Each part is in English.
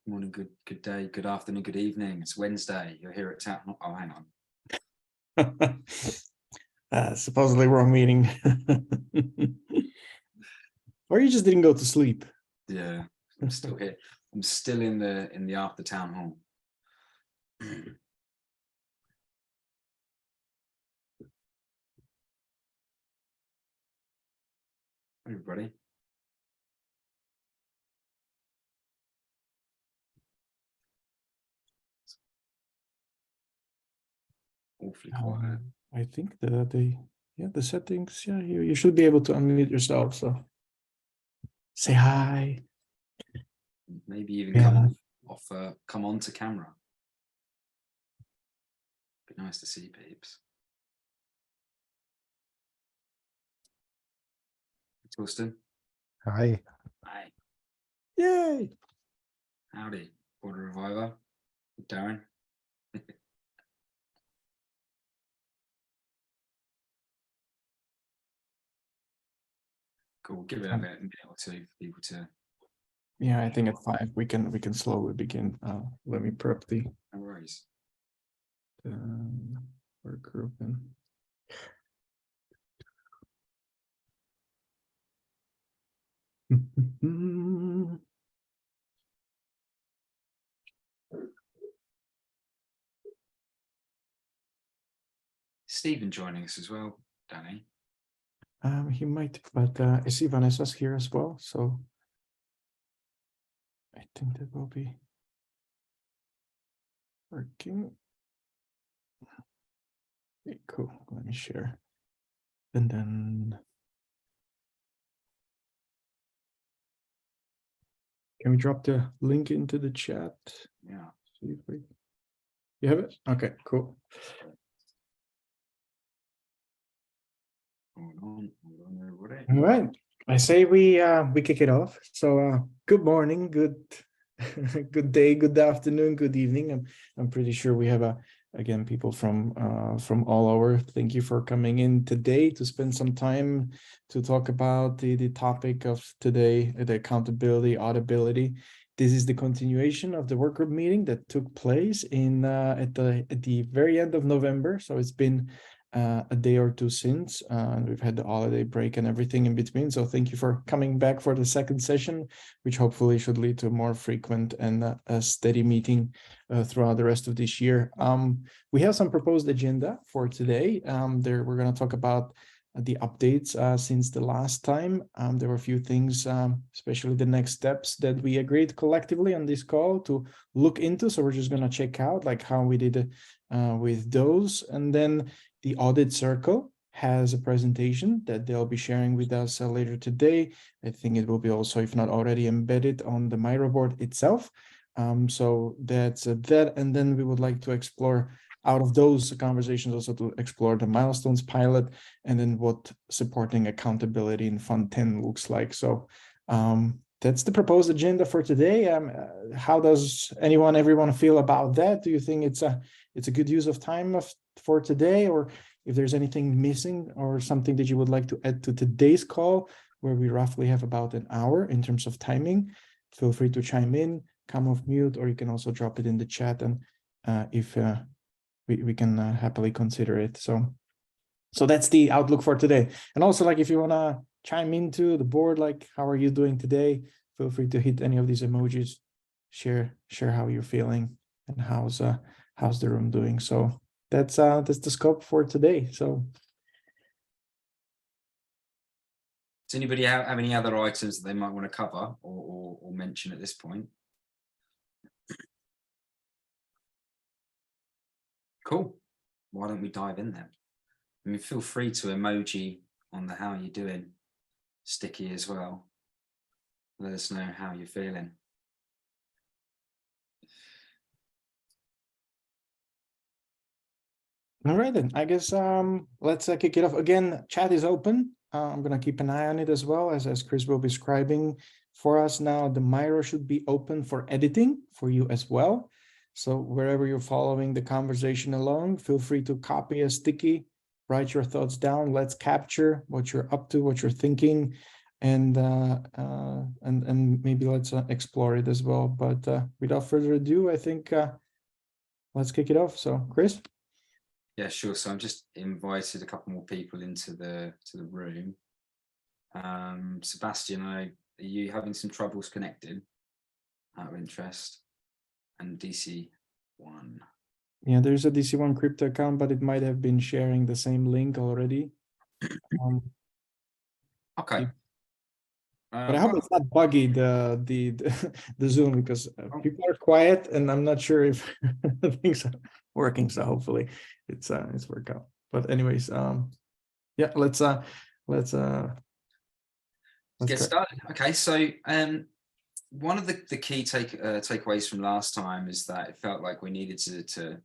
Morning, good day, good afternoon, good evening. It's Wednesday. You're here at town. Oh, hang on. Supposedly wrong meeting. Or you just didn't go to sleep. Yeah, I'm still here. I'm still in the after town hall. Everybody. Awfully quiet. I think the settings, yeah, you should be able to unmute yourself. So say hi. Maybe even come on to camera. Be nice to see peeps. Thorsten. Hi. Hi. Yay. Howdy. Border Reviver. Darin. Cool. Give it a minute or two for people to. Yeah, I think at 5 we can slowly begin. Let me prep the No worries. work group and Stephen joining us as well, Danny. he might, but I see Vanessa's here as well, so I think that will be working. Okay, cool. Let me share. And then can we drop the link into the chat? Yeah. See if we... You have it? Okay, cool. Hold on, everybody. All right. I say we kick it off. So good morning, good good day, good afternoon, good evening. I'm pretty sure we have again people from all over. Thank you for coming in today to spend some time to talk about the topic of today, the accountability, auditability. This is the continuation of the workgroup meeting that took place in at the very end of November. So it's been a day or two since, and we've had the holiday break and everything in between. So thank you for coming back for the second session, which hopefully should lead to a more frequent and a steady meeting throughout the rest of this year. We have some proposed agenda for today. We're going to talk about the updates since the last time. There were a few things, especially the next steps that we agreed collectively on this call to look into. So we're just going to check out like how we did with those. And then the Audit Circle has a presentation that they'll be sharing with us later today. I think it will be also, if not already, embedded on the Miro board itself. So that's that. And then we would like to explore out of those conversations also to explore the Milestones pilot and then what supporting accountability in Fund 10 looks like. So that's the proposed agenda for today. How does everyone feel about that? Do you think it's a good use of time for today, or if there's anything missing or something that you would like to add to today's call, where we roughly have about an hour in terms of timing? Feel free to chime in, come off mute, or you can also drop it in the chat, and if we can happily consider it. So that's the outlook for today. And also, like, if you want to chime into the board, like, how are you doing today? Feel free to hit any of these emojis, share how you're feeling, and how's the room doing. So that's the scope for today. So does anybody have any other items that they might want to cover or mention at this point? Cool. Why don't we dive in then? I mean, feel free to emoji on the how you doing sticky as well. Let us know how you're feeling. all right, then I guess let's kick it off. Again, chat is open. I'm gonna keep an eye on it as well, as Kriss will be scribing for us now. The Miro should be open for editing for you as well. So wherever you're following the conversation along, feel free to copy a sticky, write your thoughts down. Let's capture what you're up to, what you're thinking. and maybe let's explore it as well. But without further ado, I think let's kick it off. So, Kriss? Yeah, sure. So I'm just invited a couple more people into the room. Sebastian, are you having some troubles connecting out of interest? And DC1. Yeah, there's a DC1 crypto account, but it might have been sharing the same link already. Okay. But I hope it's not buggy the Zoom, because people are quiet and I'm not sure if things are working. So hopefully it's worked out. But anyways, yeah, let's get started. Okay, so one of the key takeaways from last time is that it felt like we needed to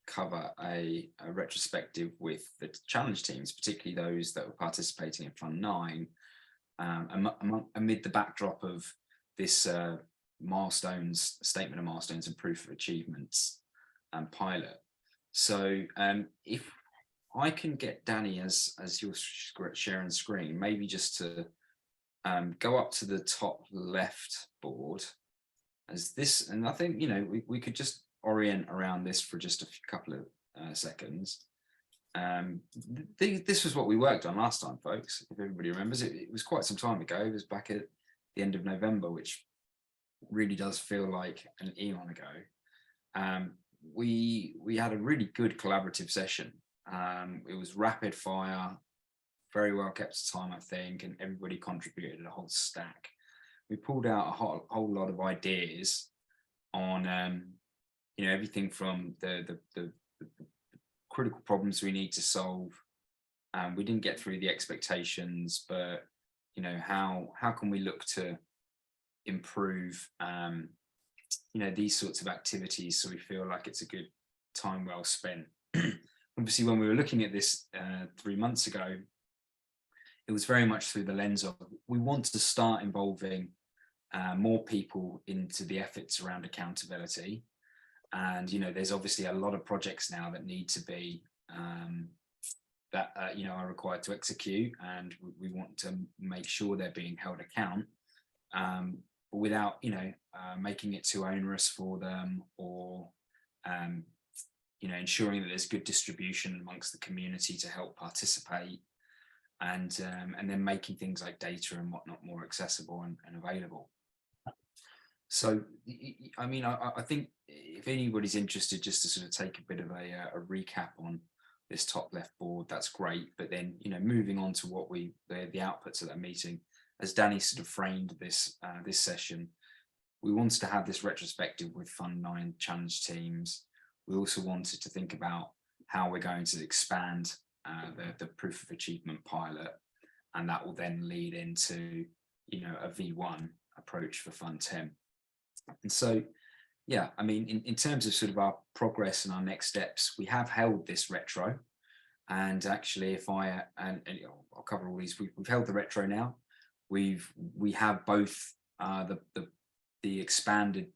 cover a retrospective with the challenge teams, particularly those that were participating in Fund 9, amid the backdrop of this milestones, statement of milestones and proof of achievements and pilot. So if I can get Danny as you're sharing screen, maybe just to go up to the top left board as this, and I think, you know, we could just orient around this for just a couple of seconds. This was what we worked on last time, folks. If everybody remembers, it was quite some time ago. It was back at the end of November, which really does feel like an eon ago. We had a really good collaborative session. It was rapid fire, very well kept time, I think, and everybody contributed a whole stack. We pulled out a whole lot of ideas on, you know, everything from the critical problems we need to solve. We didn't get through the expectations, but, you know, how can we look to improve, you know, these sorts of activities so we feel like it's a good time well spent. Obviously, when we were looking at this 3 months ago, it was very much through the lens of we want to start involving more people into the efforts around accountability. And, you know, there's obviously a lot of projects now that need to be, you know, are required to execute, and we want to make sure they're being held account, without, you know, making it too onerous for them, or, you know, ensuring that there's good distribution amongst the community to help participate, and then making things like data and whatnot more accessible and available. So, I mean, I think if anybody's interested, just to sort of take a bit of a recap on this top left board, that's great. But then, you know, moving on to what the outputs of that meeting, as Danny sort of framed this this session, we wanted to have this retrospective with Fund 9 challenge teams. We also wanted to think about how we're going to expand the proof of achievement pilot, and that will then lead into, you know, a V1 approach for Fund 10. And so, yeah, I mean, in terms of sort of our progress and our next steps, we have held this retro. And actually, if I, and I'll cover all these, we've held the retro now. We have both the expanded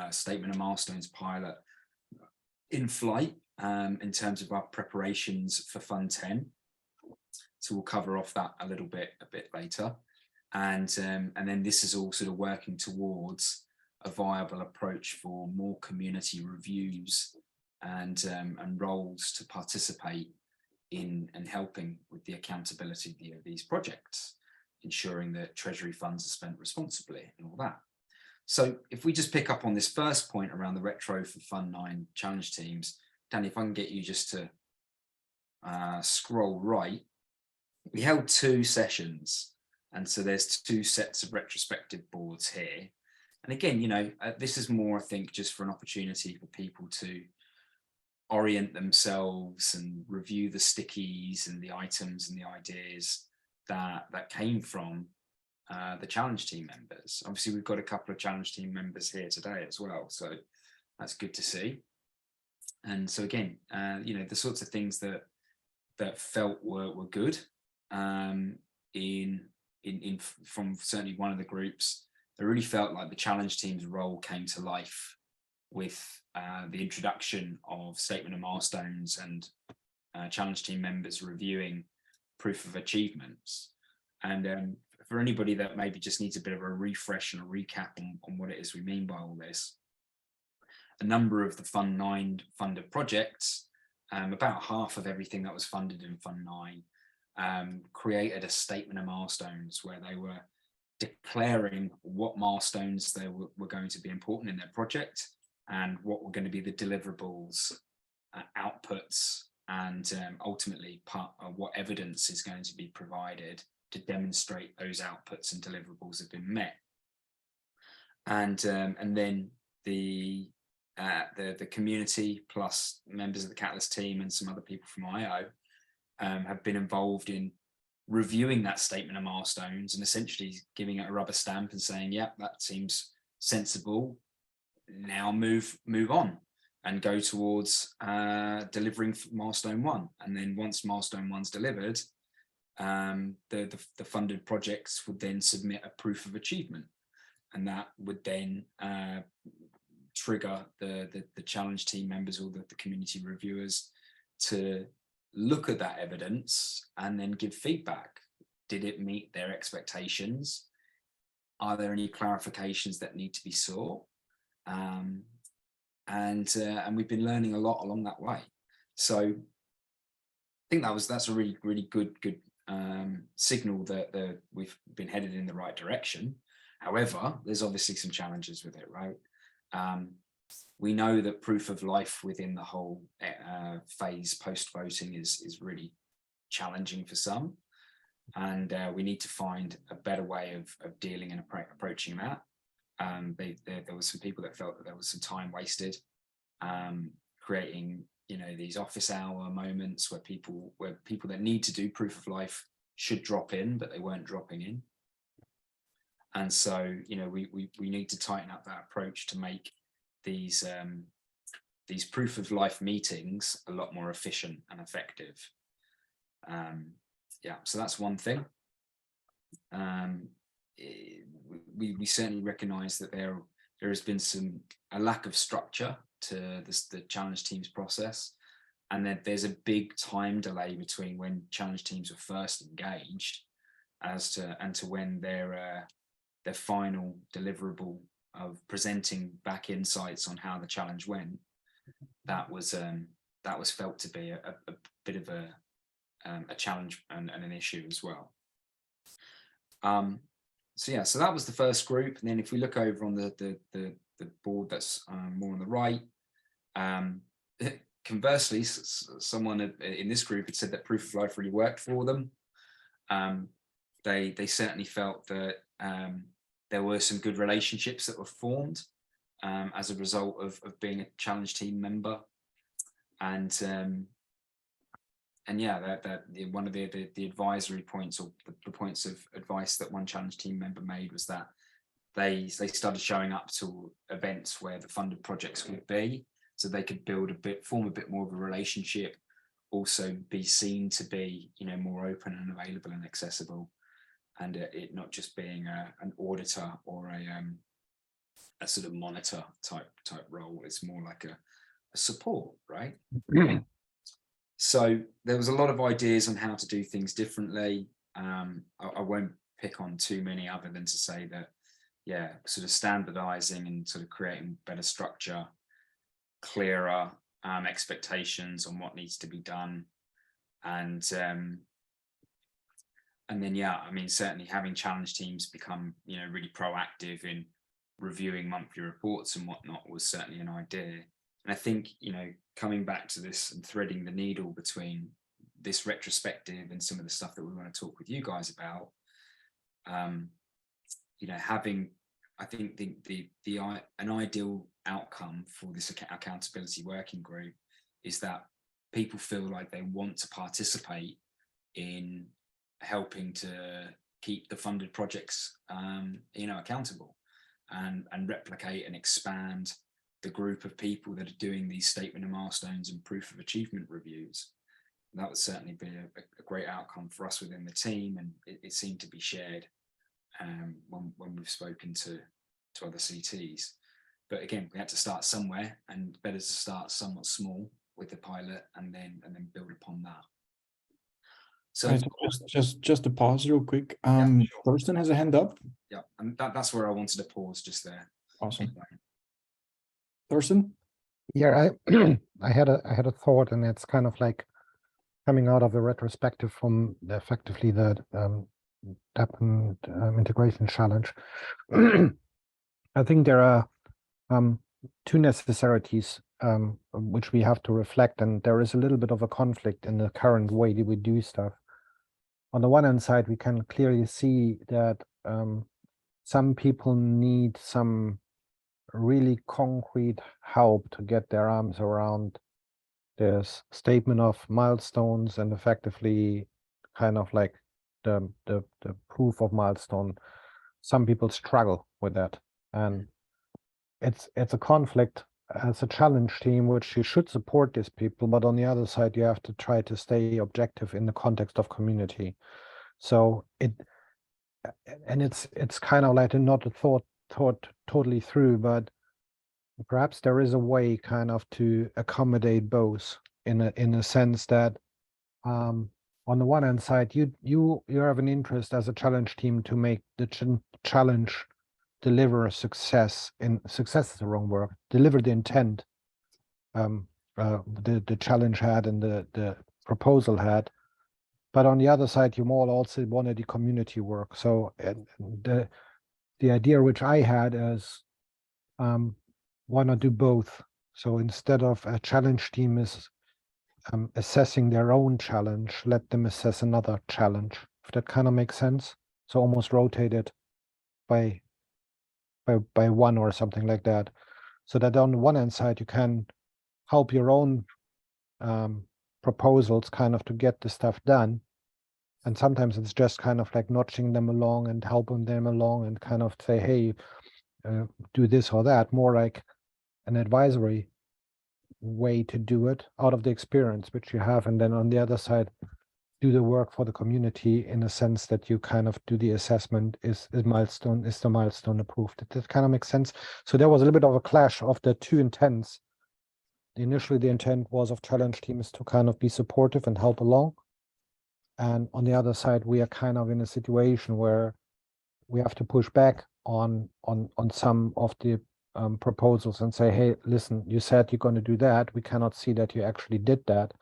statement of milestones pilot in flight in terms of our preparations for Fund 10. So we'll cover off that a bit later. And then this is all sort of working towards a viable approach for more community reviews and roles to participate in and helping with the accountability of these projects, ensuring that Treasury funds are spent responsibly and all that. So if we just pick up on this first point around the retro for Fund 9 challenge teams, Danny, if I can get you just to scroll right, we held 2 sessions. And so there's 2 sets of retrospective boards here. And again, you know, this is more, I think, just for an opportunity for people to orient themselves and review the stickies and the items and the ideas that came from the challenge team members. Obviously, we've got a couple of challenge team members here today as well, so that's good to see. And so again, you know, the sorts of things that felt were good from certainly one of the groups. It really felt like the challenge team's role came to life with the introduction of statement of milestones and challenge team members reviewing proof of achievements. And for anybody that maybe just needs a bit of a refresh and a recap on what it is we mean by all this, a number of the Fund 9 funded projects, about half of everything that was funded in Fund 9, created a statement of milestones where they were declaring what milestones they were going to be important in their project and what were going to be the deliverables, outputs, and ultimately what evidence is going to be provided to demonstrate those outputs and deliverables have been met. And then the community plus members of the Catalyst team and some other people from IO have been involved in reviewing that statement of milestones and essentially giving it a rubber stamp and saying, yeah, that seems sensible. Now move on and go towards delivering milestone 1. And then once milestone 1's delivered, the funded projects would then submit a proof of achievement, and that would then trigger the challenge team members or the community reviewers to look at that evidence and then give feedback. Did it meet their expectations? Are there any clarifications that need to be sought? And we've been learning a lot along that way. So I think that's a really good signal that we've been headed in the right direction. However, there's obviously some challenges with it, right? We know that proof of life within the whole phase post-voting is really challenging for some, and we need to find a better way of dealing and approaching that. There were some people that felt that there was some time wasted creating, these office hour moments where people that need to do proof of life should drop in, but they weren't dropping in. And so, we need to tighten up that approach to make these proof of life meetings a lot more efficient and effective. So that's one thing. We certainly recognize that there has been a lack of structure to the challenge teams process, and that there's a big time delay between when challenge teams were first engaged to when their final deliverable of presenting back insights on how the challenge went. That was felt to be a bit of a challenge and an issue as well. So that was the first group. And then if we look over on the board that's more on the right, conversely, someone in this group had said that proof of life really worked for them. They certainly felt that there were some good relationships that were formed as a result of being a challenge team member, and one of the advisory points, or the points of advice that one challenge team member made, was that they started showing up to events where the funded projects would be, so they could form a bit more of a relationship, also be seen to be more open and available and accessible, and it not just being an auditor or a sort of monitor type role. It's more like a support, right? So there was a lot of ideas on how to do things differently. I won't pick on too many other than to say that, sort of standardizing and sort of creating better structure, clearer expectations on what needs to be done, and then certainly having challenge teams become really proactive in reviewing monthly reports and whatnot was certainly an idea. And I think coming back to this and threading the needle between this retrospective and some of the stuff that we want to talk with you guys about, having, I think an ideal outcome for this accountability working group is that people feel like they want to participate in helping to keep the funded projects accountable and replicate and expand the group of people that are doing these statement of milestones and proof of achievement reviews. That would certainly be a great outcome for us within the team, and it seemed to be shared when we've spoken to other CTs. But again, we had to start somewhere, and better to start somewhat small with the pilot and then build upon that. So Right, so just to pause real quick. sure. Thorsten has a hand up. Yeah, and that's where I wanted to pause just there. Awesome. Thorsten? Yeah, I had a thought, and it's kind of like coming out of a retrospective from effectively the Darin integration challenge. I think there are two necessities which we have to reflect, and there is a little bit of a conflict in the current way that we do stuff. On the one hand side, we can clearly see that some people need some really concrete help to get their arms around this statement of milestones and effectively kind of like the proof of milestone. Some people struggle with that, and it's a conflict as a challenge team, which you should support these people, but on the other side, you have to try to stay objective in the context of community. So it's kind of like not a thought totally through, but perhaps there is a way kind of to accommodate both in a sense that on the one hand side, you have an interest as a challenge team to make the challenge deliver a success is the wrong word, deliver the intent the challenge had and the proposal had. But on the other side, you more also wanted the community work. So the idea which I had is why not do both? So instead of a challenge team is assessing their own challenge, let them assess another challenge. If that kind of makes sense. So almost rotate it by one or something like that. So that on the one hand side, you can help your own proposals kind of to get the stuff done. And sometimes it's just kind of like notching them along and helping them along and kind of say, hey, do this or that, more like an advisory way to do it out of the experience which you have. And then on the other side, do the work for the community in a sense that you kind of do the assessment, is the milestone approved? That kind of makes sense. So there was a little bit of a clash of the two intents. Initially, the intent was of challenge teams to kind of be supportive and help along. And on the other side, we are kind of in a situation where we have to push back on some of the proposals and say, hey, listen, you said you're going to do that. We cannot see that you actually did that.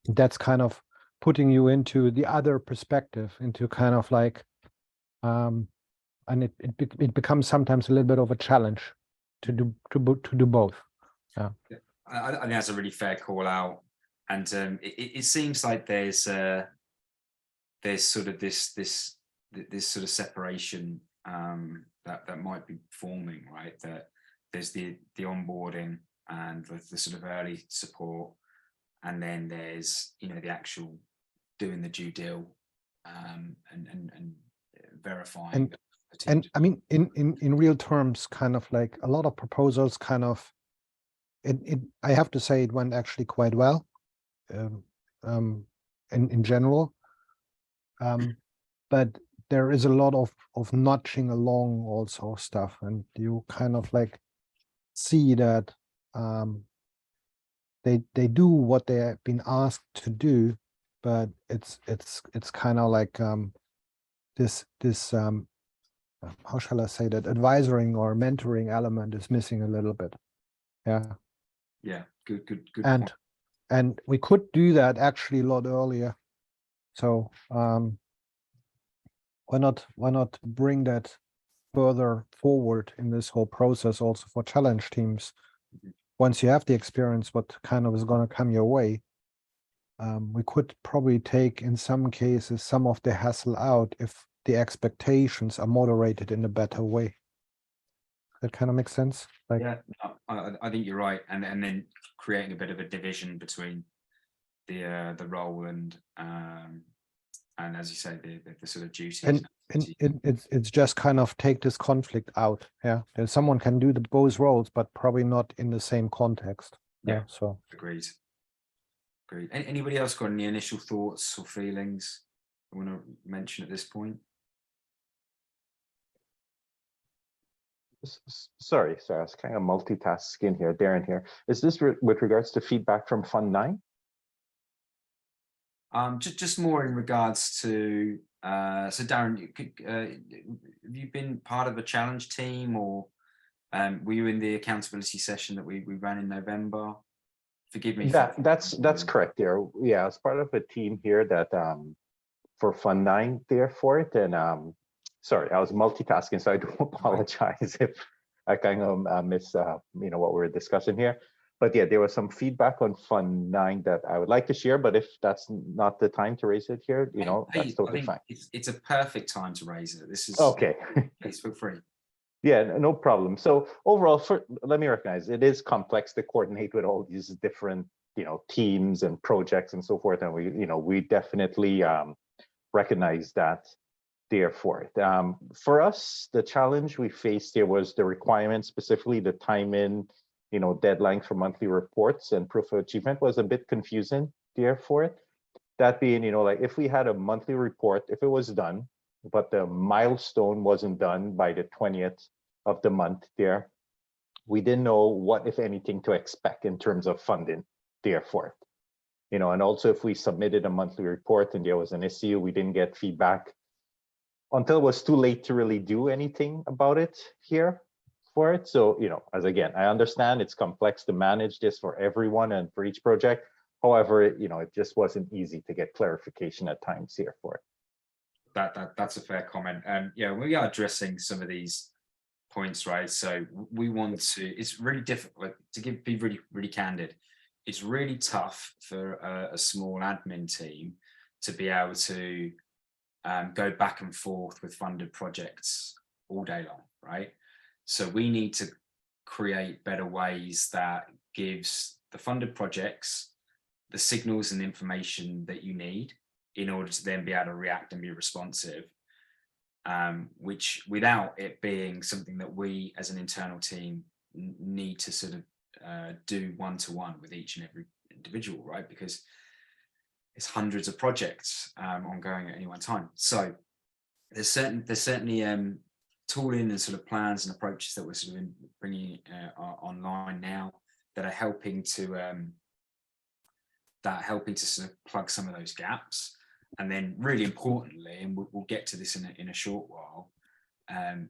That's kind of putting you into the other perspective, into kind of like, and it becomes sometimes a little bit of a challenge to do both. Yeah, I think that's a really fair call out, and it seems like there's sort of this sort of separation that might be forming, right? That there's the onboarding and the sort of early support, and then there's the actual doing the due deal and verifying. And I mean, in real terms, kind of like a lot of proposals kind of, I have to say it went actually quite well in general. But there is a lot of notching along also stuff, and you kind of like see that they do what they have been asked to do, but it's kind of like this how shall I say that, advisoring or mentoring element is missing a little bit. Yeah, good and point. And we could do that actually a lot earlier. So why not bring that further forward in this whole process also for challenge teams? Once you have the experience, what kind of is going to come your way, we could probably take in some cases some of the hassle out if the expectations are moderated in a better way. That kind of makes sense. Like, yeah, I think you're right, and then creating a bit of a division between the role and as you say, the sort of duties. and it's just kind of take this conflict out. Yeah, someone can do both roles, but probably not in the same context. Yeah, so agreed. Anybody else got any initial thoughts or feelings I want to mention at this point? Sorry, I was kind of multitasking here. Darin here. Is this with regards to feedback from Fund 9? Just more in regards to so Darin, have you been part of a challenge team, or were you in the accountability session that we ran in November? Forgive me. That's correct there. Yeah, as part of a team here that for Fund 9 there for it. And sorry, I was multitasking, so I do apologize if I kind of miss what we're discussing here. But yeah, there was some feedback on Fund 9 that I would like to share, but if that's not the time to raise it here, that's totally fine. It's a perfect time to raise it. This is okay. Please feel free. Yeah, no problem. So overall, let me recognize it is complex to coordinate with all these different, teams and projects and so forth. And we definitely recognize that there for it. For us, the challenge we faced here was the requirement, specifically the time in, deadline for monthly reports and proof of achievement was a bit confusing there for it. That being, like if we had a monthly report, if it was done, but the milestone wasn't done by the 20th of the month there, we didn't know what, if anything, to expect in terms of funding there for it. And also if we submitted a monthly report and there was an issue, we didn't get feedback until it was too late to really do anything about it here for it. So, as again, I understand it's complex to manage this for everyone and for each project. However, it just wasn't easy to get clarification at times here for it. That's a fair comment. Yeah, we are addressing some of these points, right? So we want to, it's really difficult to be really candid. It's really tough for a small admin team to be able to go back and forth with funded projects all day long, right? So we need to create better ways that gives the funded projects the signals and information that you need in order to then be able to react and be responsive, which without it being something that we as an internal team need to sort of do one-to-one with each and every individual, right? Because it's hundreds of projects ongoing at any one time. So there's certainly tooling and sort of plans and approaches that we're sort of bringing online now that are helping to sort of plug some of those gaps. And then really importantly, and we'll get to this in a short while,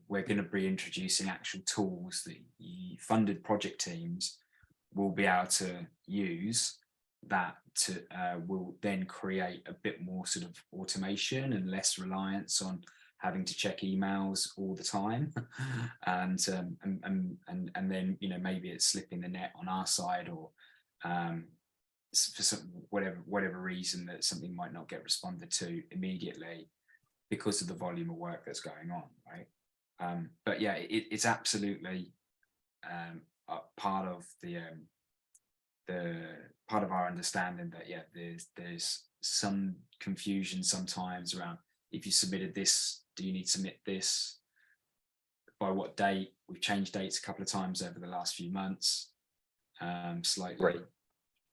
we're going to be introducing actual tools that funded project teams will be able to use that will then create a bit more sort of automation and less reliance on having to check emails all the time. And then, maybe it's slipping the net on our side, or for some, whatever reason that something might not get responded to immediately because of the volume of work that's going on, right? But yeah, it's absolutely part of part of our understanding that there's some confusion sometimes around, if you submitted this, do you need to submit this by what date? We've changed dates a couple of times over the last few months, slightly. Right.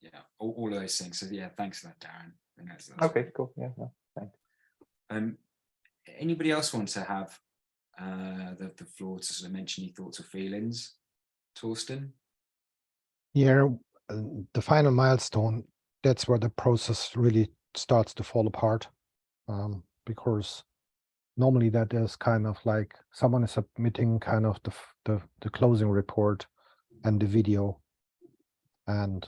Yeah, all of those things. So yeah, thanks for that, Darin. That's okay, cool. Yeah, no, thanks. Anybody else want to have the floor to sort of mention any thoughts or feelings? Thorsten? Yeah, the final milestone, that's where the process really starts to fall apart, because normally that is kind of like someone is submitting kind of the closing report and the video, and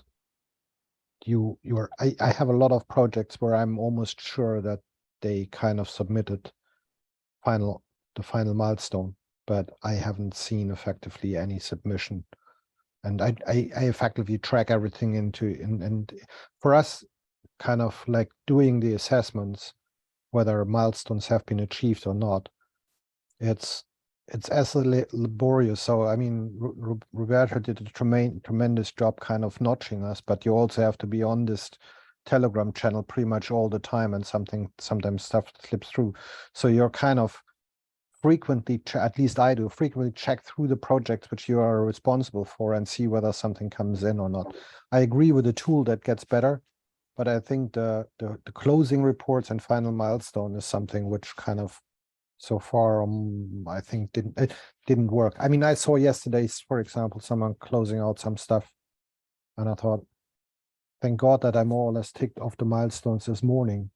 I have a lot of projects where I'm almost sure that they kind of submitted the final milestone, but I haven't seen effectively any submission. And I effectively track everything and for us, kind of like doing the assessments, whether milestones have been achieved or not, it's as laborious. So I mean, Roberto did a tremendous job kind of notching us, but you also have to be on this Telegram channel pretty much all the time, and sometimes stuff slips through. So you're kind of frequently, at least I do, frequently check through the projects which you are responsible for and see whether something comes in or not. I agree with the tool that gets better, but I think the closing reports and final milestone is something which kind of so far I think didn't work. I mean, I saw yesterday, for example, someone closing out some stuff, and I thought, thank God that I more or less ticked off the milestones this morning,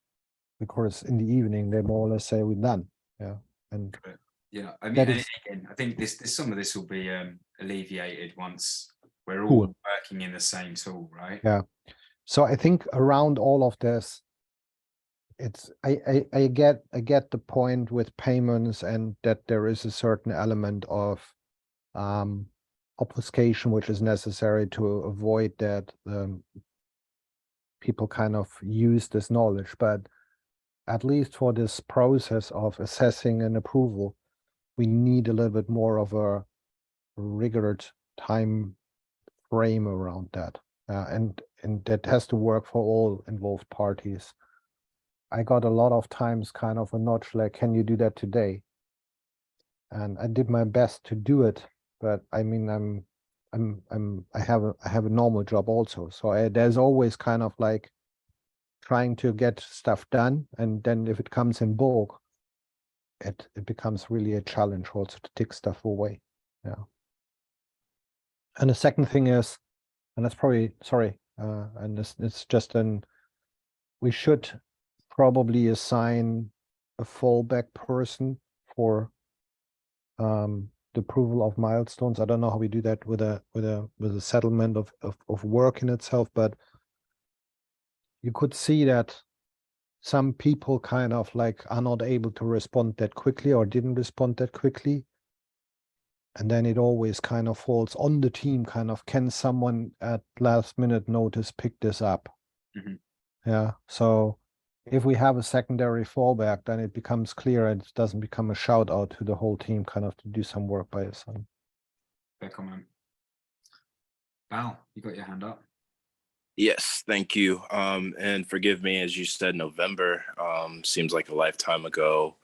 because in the evening they more or less say we're done. Yeah, and yeah, I mean, that and is again, I think this some of this will be alleviated once we're all cool. working in the same tool, right? Yeah. So I think around all of this, it's I get the point with payments, and that there is a certain element of obfuscation which is necessary to avoid that people kind of use this knowledge. But at least for this process of assessing and approval, we need a little bit more of a rigorous time frame around that, and that has to work for all involved parties. I got a lot of times kind of a notch like, can you do that today? And I did my best to do it, but I mean, I have a normal job also, so there's always kind of like trying to get stuff done, and then if it comes in bulk, it becomes really a challenge also to take stuff away. Yeah. And the second thing is, and that's probably, sorry, and it's just we should probably assign a fallback person for the approval of milestones. I don't know how we do that with a settlement of work in itself, but you could see that some people kind of like are not able to respond that quickly, or didn't respond that quickly. And then it always kind of falls on the team, kind of, can someone at last minute notice pick this up? Mhm. Yeah. So if we have a secondary fallback, then it becomes clear, and it doesn't become a shout out to the whole team kind of to do some work by yourself. Fair comment. Val, you got your hand up. Yes, thank you. And forgive me, as you said, November seems like a lifetime ago,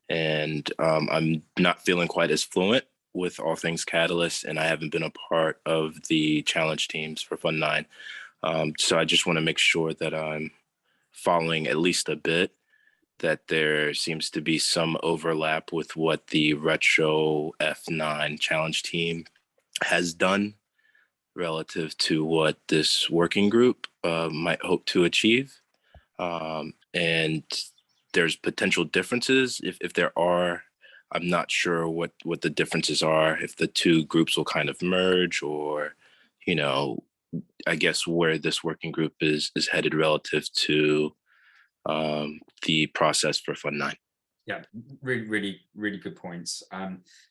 and I'm not feeling quite as fluent with all things Catalyst, and I haven't been a part of the challenge teams for Fund 9. So I just want to make sure that I'm following at least a bit, that there seems to be some overlap with what the Retro F9 challenge team has done relative to what this working group might hope to achieve. And there's potential differences. If there are, I'm not sure what the differences are, if the two groups will kind of merge, or, you know, I guess where this working group is headed relative to the process for Fund 9. Yeah, really good points.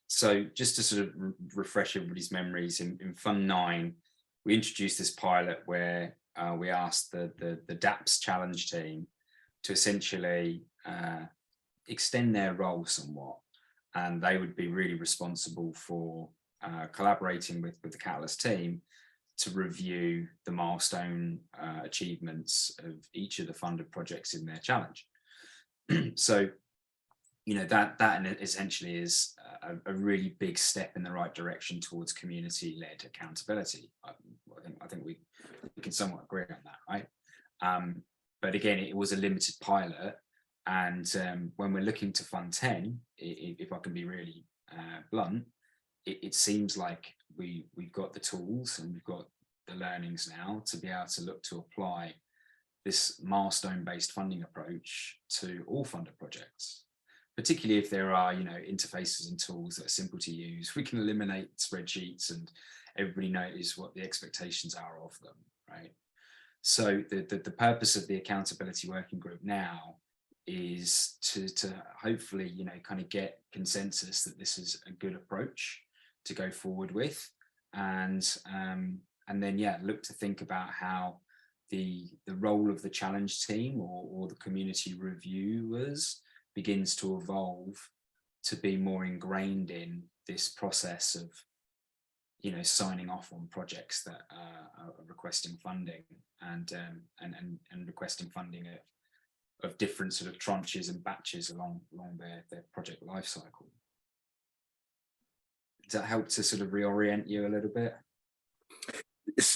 So just to sort of refresh everybody's memories, in Fund 9, we introduced this pilot where we asked the DAPS challenge team to essentially extend their role somewhat, and they would be really responsible for collaborating with the Catalyst team to review the milestone achievements of each of the funded projects in their challenge. So, you know, that essentially is a really big step in the right direction towards community-led accountability. I think we can somewhat agree on that, right? But again, it was a limited pilot, and when we're looking to Fund 10, if I can be really blunt, it seems like we've got the tools and we've got the learnings now to be able to look to apply this milestone-based funding approach to all funded projects, particularly if there are, you know, interfaces and tools that are simple to use. We can eliminate spreadsheets and everybody knows what the expectations are of them, right? So the purpose of the accountability working group now is to hopefully, you know, kind of get consensus that this is a good approach to go forward with, and then, yeah, look to think about how the role of the challenge team or the community reviewers begins to evolve to be more ingrained in this process of, you know, signing off on projects that are requesting funding and requesting funding of different sort of tranches and batches along their project life cycle. Does that help to sort of reorient you a little bit?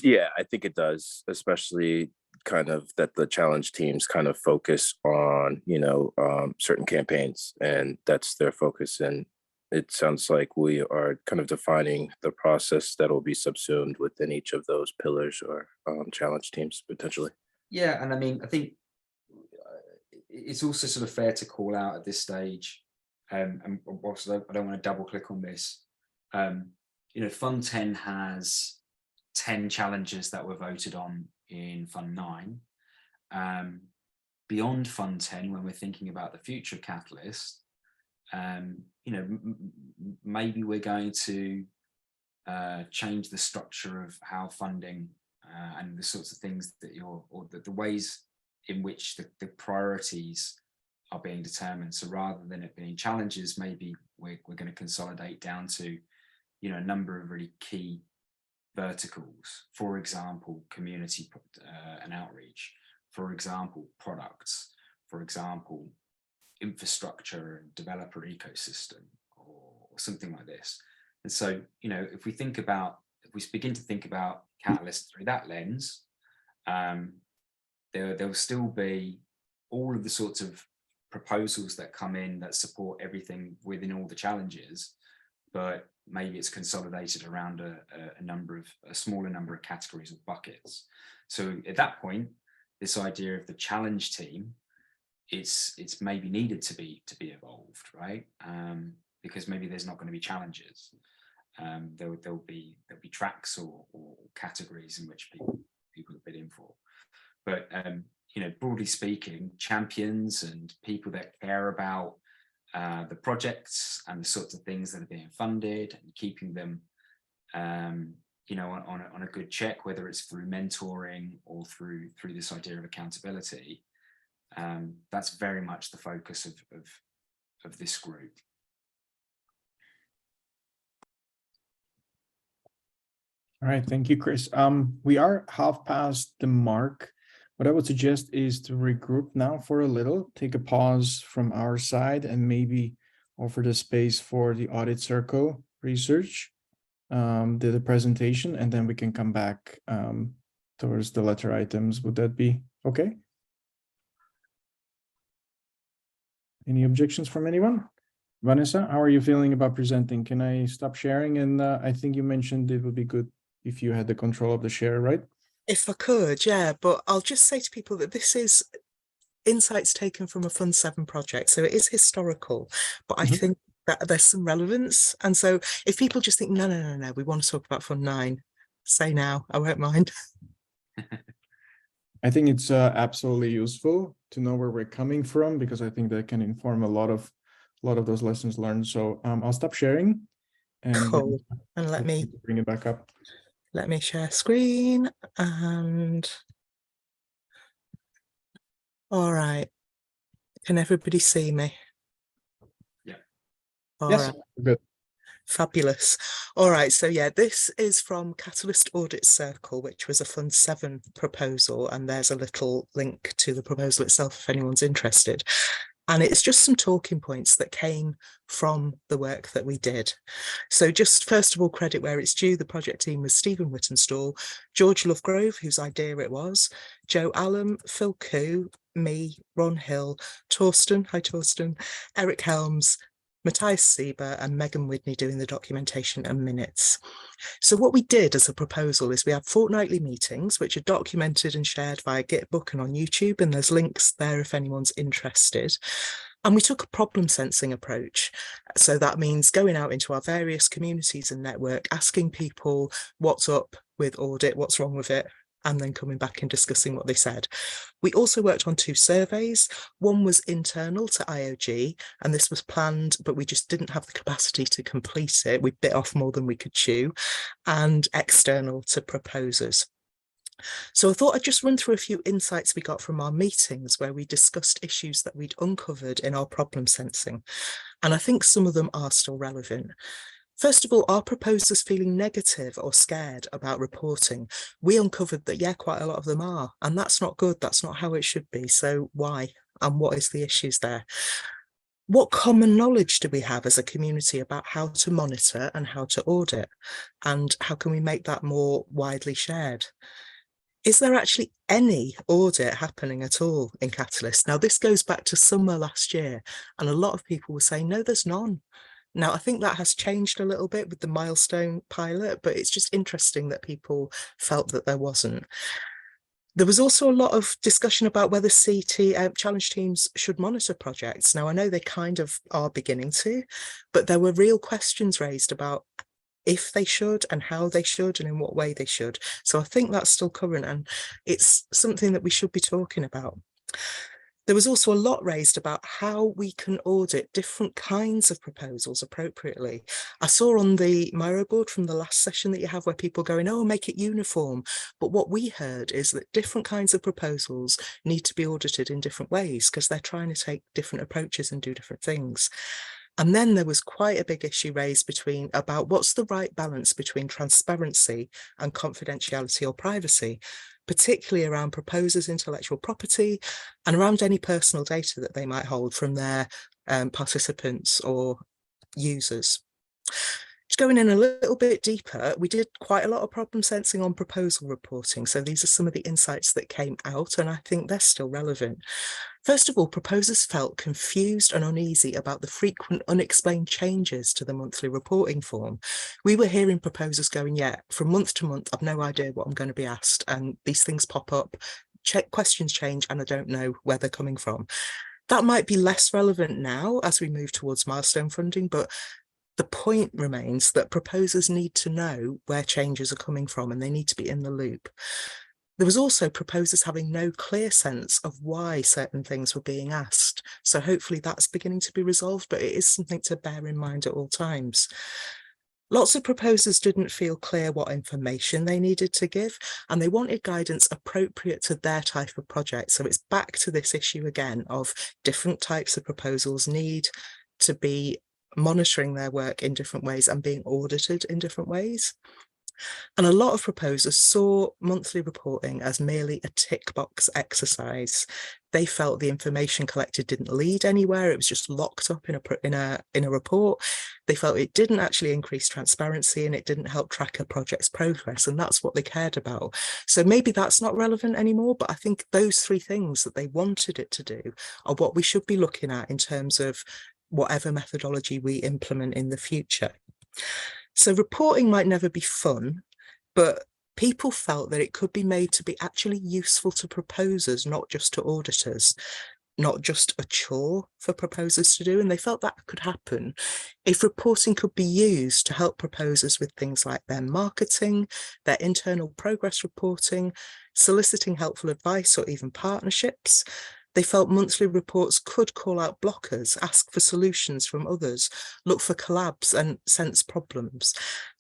Yeah, I think it does, especially kind of that the challenge teams kind of focus on, you know, certain campaigns, and that's their focus in it sounds like we are kind of defining the process that will be subsumed within each of those pillars or challenge teams potentially. Yeah, and I mean, I think it's also sort of fair to call out at this stage, and also I don't want to double click on this. Fund 10 has 10 challenges that were voted on in Fund 9. Beyond Fund 10, when we're thinking about the future Catalyst, maybe we're going to change the structure of how funding and the sorts of things that the ways in which the priorities are being determined. So rather than it being challenges, maybe we're going to consolidate down to, a number of really key verticals. For example, community and outreach. For example, products. For example, infrastructure and developer ecosystem, or something like this. And so, if we begin to think about Catalyst through that lens, there will still be all of the sorts of proposals that come in that support everything within all the challenges, but maybe it's consolidated around a smaller number of categories or buckets. So at that point, this idea of the challenge team, it's maybe needed to be evolved, right? Because maybe there's not going to be challenges. There'll be tracks or categories in which people bid in for. But broadly speaking, champions and people that care about the projects and the sorts of things that are being funded and keeping them on a good check, whether it's through mentoring or through this idea of accountability. That's very much the focus of this group. All right, thank you, Kriss. We are half past the mark. What I would suggest is to regroup now for a little, take a pause from our side, and maybe offer the space for the Audit Circle research, the presentation, and then we can come back towards the letter items. Would that be okay? Any objections from anyone? Vanessa, how are you feeling about presenting? Can I stop sharing? And I think you mentioned it would be good if you had the control of the share, right? If I could, yeah, but I'll just say to people that this is insights taken from a Fund 7 project. So it is historical, but I think that there's some relevance. And so if people just think, no, we want to talk about Fund 9, say now, I won't mind. I think it's absolutely useful to know where we're coming from, because I think that can inform a lot of those lessons learned. So I'll stop sharing and cool. And let me bring it back up. Let me share screen and all right. Can everybody see me? Yeah. All yes, right. good. Fabulous. All right. So yeah, this is from Catalyst Audit Circle, which was a Fund 7 proposal. And there's a little link to the proposal itself if anyone's interested. And it's just some talking points that came from the work that we did. So just first of all, credit where it's due. The project team was Stephen Whittenstall, George Lovegrove, whose idea it was, Joe Allen, Phil Koo, me, Ron Hill, Thorsten, hi Thorsten, Eric Helms, Matthias Sieber and Megan Whitney doing the documentation and minutes. So what we did as a proposal is we had fortnightly meetings, which are documented and shared via Gitbook and on YouTube, and there's links there if anyone's interested. And we took a problem sensing approach. So that means going out into our various communities and network, asking people what's up with audit, what's wrong with it, and then coming back and discussing what they said. We also worked on 2 surveys. One was internal to IOG, and this was planned, but we just didn't have the capacity to complete it. We bit off more than we could chew, and external to proposers. So I thought I'd just run through a few insights we got from our meetings where we discussed issues that we'd uncovered in our problem sensing. And I think some of them are still relevant. First of all, are proposers feeling negative or scared about reporting? We uncovered that, yeah, quite a lot of them are, and that's not good. That's not how it should be. So why? And what is the issues there? What common knowledge do we have as a community about how to monitor and how to audit? And how can we make that more widely shared? Is there actually any audit happening at all in Catalyst? Now, this goes back to summer last year, and a lot of people were saying, no, there's none. Now, I think that has changed a little bit with the Milestone pilot, but it's just interesting that people felt that there wasn't. There was also a lot of discussion about whether challenge teams should monitor projects. Now, I know they kind of are beginning to, but there were real questions raised about if they should and how they should and in what way they should. So I think that's still current, and it's something that we should be talking about. There was also a lot raised about how we can audit different kinds of proposals appropriately. I saw on the Miro board from the last session that you have where people going, oh, make it uniform. But what we heard is that different kinds of proposals need to be audited in different ways because they're trying to take different approaches and do different things. And then there was quite a big issue raised about what's the right balance between transparency and confidentiality or privacy, particularly around proposers' intellectual property and around any personal data that they might hold from their participants or users. Just going in a little bit deeper, we did quite a lot of problem sensing on proposal reporting. So these are some of the insights that came out, and I think they're still relevant. First of all, proposers felt confused and uneasy about the frequent unexplained changes to the monthly reporting form. We were hearing proposers going, yeah, from month to month, I've no idea what I'm going to be asked. And these things pop up, questions change, and I don't know where they're coming from. That might be less relevant now as we move towards milestone funding, but the point remains that proposers need to know where changes are coming from and they need to be in the loop. There was also proposers having no clear sense of why certain things were being asked. So hopefully that's beginning to be resolved, but it is something to bear in mind at all times. Lots of proposers didn't feel clear what information they needed to give, and they wanted guidance appropriate to their type of project. So it's back to this issue again of different types of proposals need to be monitoring their work in different ways and being audited in different ways. And a lot of proposers saw monthly reporting as merely a tick box exercise. They felt the information collected didn't lead anywhere. It was just locked up in a report. They felt it didn't actually increase transparency and it didn't help track a project's progress. And that's what they cared about. So maybe that's not relevant anymore, but I think those three things that they wanted it to do are what we should be looking at in terms of whatever methodology we implement in the future. So reporting might never be fun, but people felt that it could be made to be actually useful to proposers, not just to auditors, not just a chore for proposers to do. And they felt that could happen if reporting could be used to help proposers with things like their marketing, their internal progress reporting, soliciting helpful advice, or even partnerships. They felt monthly reports could call out blockers, ask for solutions from others, look for collabs and sense problems.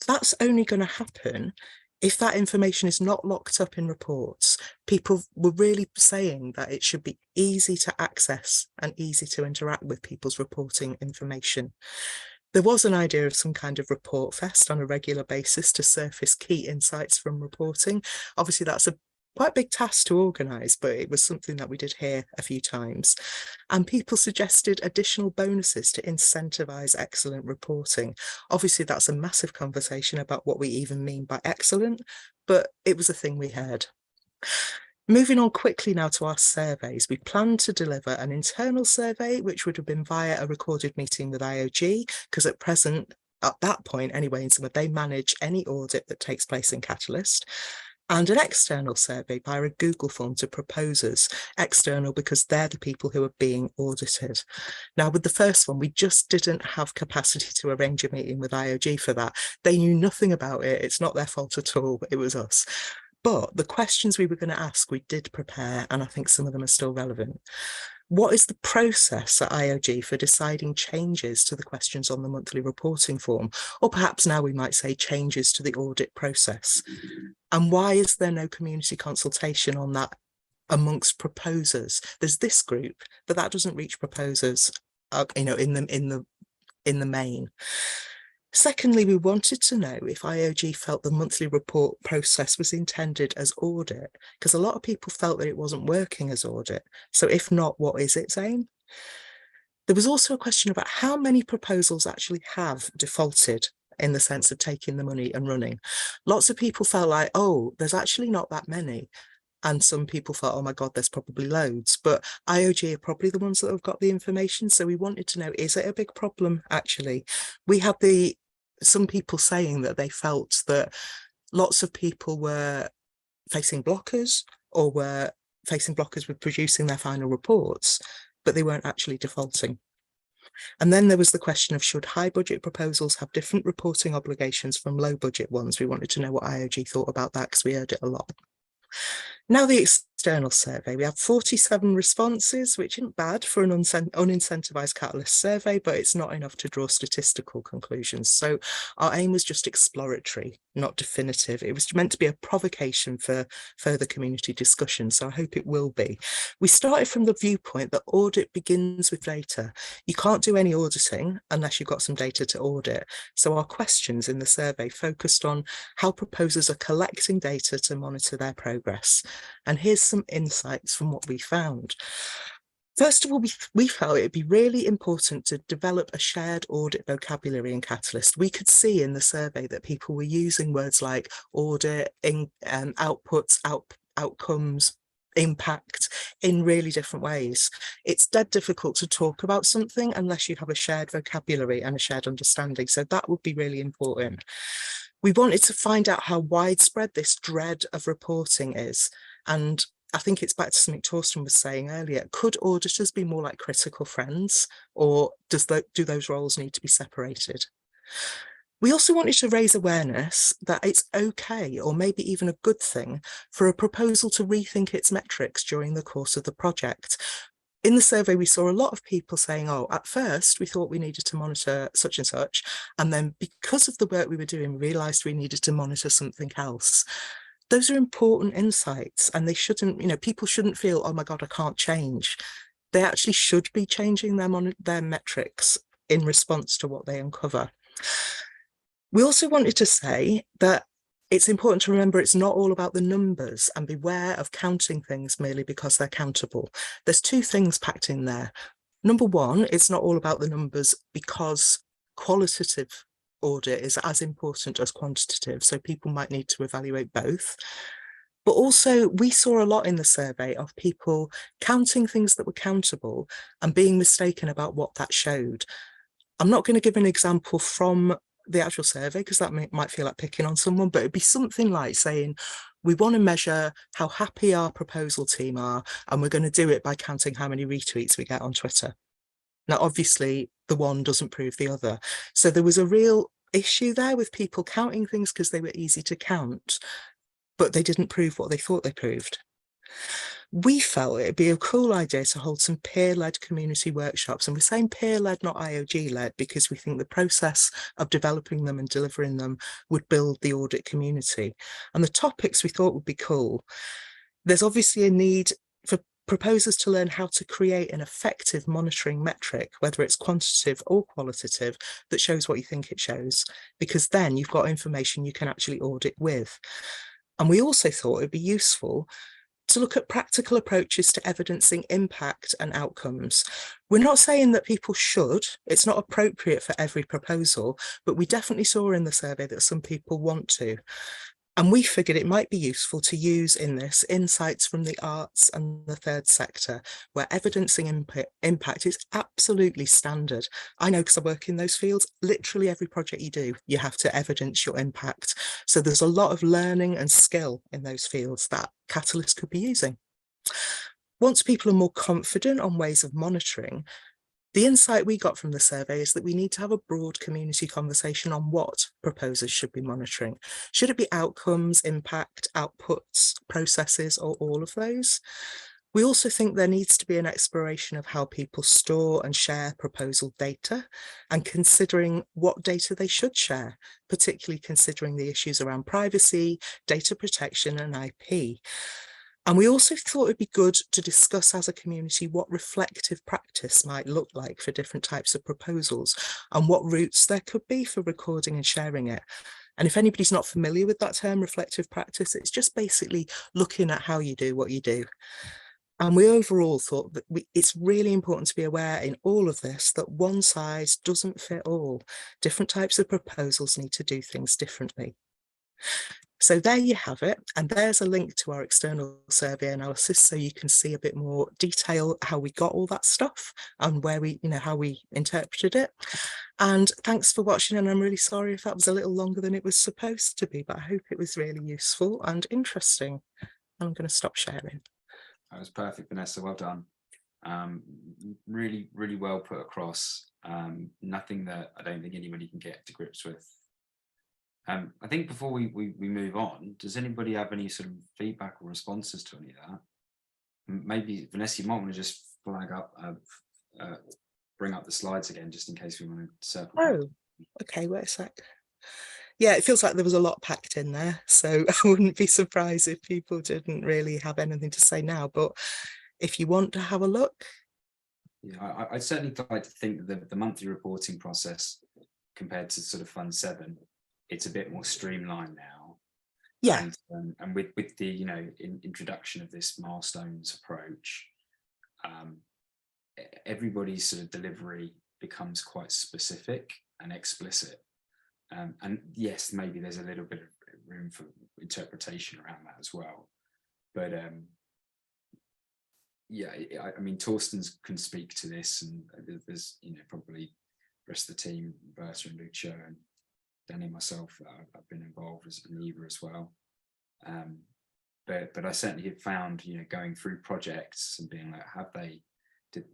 That's only going to happen if that information is not locked up in reports. People were really saying that it should be easy to access and easy to interact with people's reporting information. There was an idea of some kind of report fest on a regular basis to surface key insights from reporting. Obviously, that's a quite big task to organise, but it was something that we did hear a few times. And people suggested additional bonuses to incentivise excellent reporting. Obviously, that's a massive conversation about what we even mean by excellent, but it was a thing we heard. Moving on quickly now to our surveys, we planned to deliver an internal survey, which would have been via a recorded meeting with IOG, because at present, at that point anyway, in summer, they manage any audit that takes place in Catalyst. And an external survey via a Google form to proposers, external because they're the people who are being audited. Now, with the first one, we just didn't have capacity to arrange a meeting with IOG for that. They knew nothing about it. It's not their fault at all. It was us. But the questions we were going to ask, we did prepare, and I think some of them are still relevant. What is the process at IOG for deciding changes to the questions on the monthly reporting form? Or perhaps now we might say changes to the audit process. And why is there no community consultation on that amongst proposers? There's this group, but that doesn't reach proposers, in the main. Secondly, we wanted to know if IOG felt the monthly report process was intended as audit, because a lot of people felt that it wasn't working as audit. So if not, what is its aim? There was also a question about how many proposals actually have defaulted in the sense of taking the money and running. Lots of people felt like, oh, there's actually not that many. And some people thought, oh my God, there's probably loads. But IOG are probably the ones that have got the information. So we wanted to know, is it a big problem, actually? We had some people saying that they felt that lots of people were facing blockers or were facing blockers with producing their final reports, but they weren't actually defaulting. And then there was the question of, should high budget proposals have different reporting obligations from low budget ones? We wanted to know what IOG thought about that because we heard it a lot. Now the external survey, we have 47 responses, which isn't bad for an unincentivized Catalyst survey, but it's not enough to draw statistical conclusions. So our aim was just exploratory, not definitive. It was meant to be a provocation for further community discussion, so I hope it will be. We started from the viewpoint that audit begins with data. You can't do any auditing unless you've got some data to audit. So our questions in the survey focused on how proposers are collecting data to monitor their progress. And here's some insights from what we found. First of all, we felt it'd be really important to develop a shared audit vocabulary in Catalyst. We could see in the survey that people were using words like audit, outputs, outcomes, impact in really different ways. It's dead difficult to talk about something unless you have a shared vocabulary and a shared understanding. So that would be really important. We wanted to find out how widespread this dread of reporting is. And I think it's back to something Thorsten was saying earlier. Could auditors be more like critical friends, or do those roles need to be separated? We also wanted to raise awareness that it's okay, or maybe even a good thing, for a proposal to rethink its metrics during the course of the project. In the survey, we saw a lot of people saying, oh, at first we thought we needed to monitor such and such, and then because of the work we were doing, we realised we needed to monitor something else. Those are important insights, and they shouldn't, people shouldn't feel, oh my God, I can't change. They actually should be changing their metrics in response to what they uncover. We also wanted to say that it's important to remember it's not all about the numbers, and beware of counting things merely because they're countable. There's two things packed in there. Number one, it's not all about the numbers because qualitative audit is as important as quantitative, so people might need to evaluate both. But also, we saw a lot in the survey of people counting things that were countable and being mistaken about what that showed. I'm not going to give an example from the actual survey because that might feel like picking on someone, but it'd be something like saying, we want to measure how happy our proposal team are, and we're going to do it by counting how many retweets we get on Twitter. Now, obviously, the one doesn't prove the other. So there was a real issue there with people counting things because they were easy to count, but they didn't prove what they thought they proved. We felt it'd be a cool idea to hold some peer-led community workshops, and we're saying peer-led, not IOG-led, because we think the process of developing them and delivering them would build the audit community. And the topics we thought would be cool. There's obviously a need for proposers to learn how to create an effective monitoring metric, whether it's quantitative or qualitative, that shows what you think it shows, because then you've got information you can actually audit with. And we also thought it'd be useful to look at practical approaches to evidencing impact and outcomes. We're not saying that people should, it's not appropriate for every proposal, but we definitely saw in the survey that some people want to. And we figured it might be useful to use in this insights from the arts and the third sector, where evidencing impact is absolutely standard. I know because I work in those fields, literally every project you do, you have to evidence your impact. So there's a lot of learning and skill in those fields that Catalyst could be using. Once people are more confident on ways of monitoring, the insight we got from the survey is that we need to have a broad community conversation on what proposers should be monitoring. Should it be outcomes, impact, outputs, processes, or all of those? We also think there needs to be an exploration of how people store and share proposal data, and considering what data they should share, particularly considering the issues around privacy, data protection, and IP. And we also thought it'd be good to discuss as a community what reflective practice might look like for different types of proposals, and what routes there could be for recording and sharing it. And if anybody's not familiar with that term, reflective practice, it's just basically looking at how you do what you do. And we overall thought that it's really important to be aware in all of this that one size doesn't fit all. Different types of proposals need to do things differently. So there you have it. And there's a link to our external survey analysis, so you can see a bit more detail how we got all that stuff and where we, how we interpreted it. And thanks for watching. And I'm really sorry if that was a little longer than it was supposed to be, but I hope it was really useful and interesting. I'm going to stop sharing. That was perfect, Vanessa. Well done. Really, really well put across. Nothing that I don't think anybody can get to grips with. I think before we move on, does anybody have any sort of feedback or responses to any of that? Maybe Vanessa, you might want to just flag up, bring up the slides again, just in case we want to circle back. Oh, okay, wait a sec. Yeah, it feels like there was a lot packed in there, so I wouldn't be surprised if people didn't really have anything to say now, but if you want to have a look. Yeah, I'd certainly like to think that the monthly reporting process compared to sort of Fund 7, it's a bit more streamlined now. Yeah. And with the introduction of this milestones approach, everybody's sort of delivery becomes quite specific and explicit. And yes, maybe there's a little bit of room for interpretation around that as well. But yeah, I mean, Thorsten can speak to this, and there's probably the rest of the team, Berta and Lucio and Danny, myself, I've been involved as an Eva as well. But I certainly have found, going through projects and being like,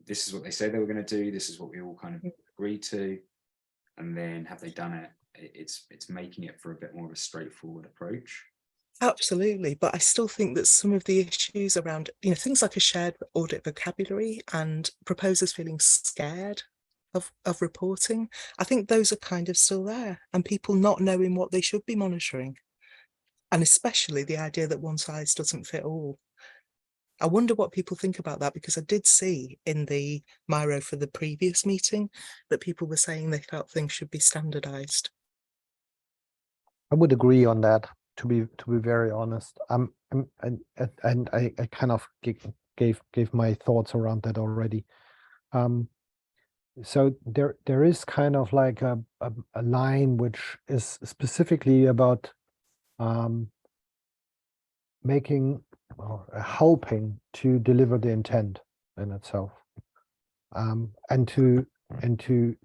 this is what they said they were going to do, this is what we all kind of agreed to, and then have they done it? It's making it for a bit more of a straightforward approach. Absolutely, but I still think that some of the issues around, things like a shared audit vocabulary and proposers feeling scared of reporting, I think those are kind of still there, and people not knowing what they should be monitoring, and especially the idea that one size doesn't fit all. I wonder what people think about that, because I did see in the Miro for the previous meeting that people were saying they felt things should be standardized. I would agree on that, to be very honest. And I kind of gave my thoughts around that already. So there is kind of like a line which is specifically about making or helping to deliver the intent in itself, and to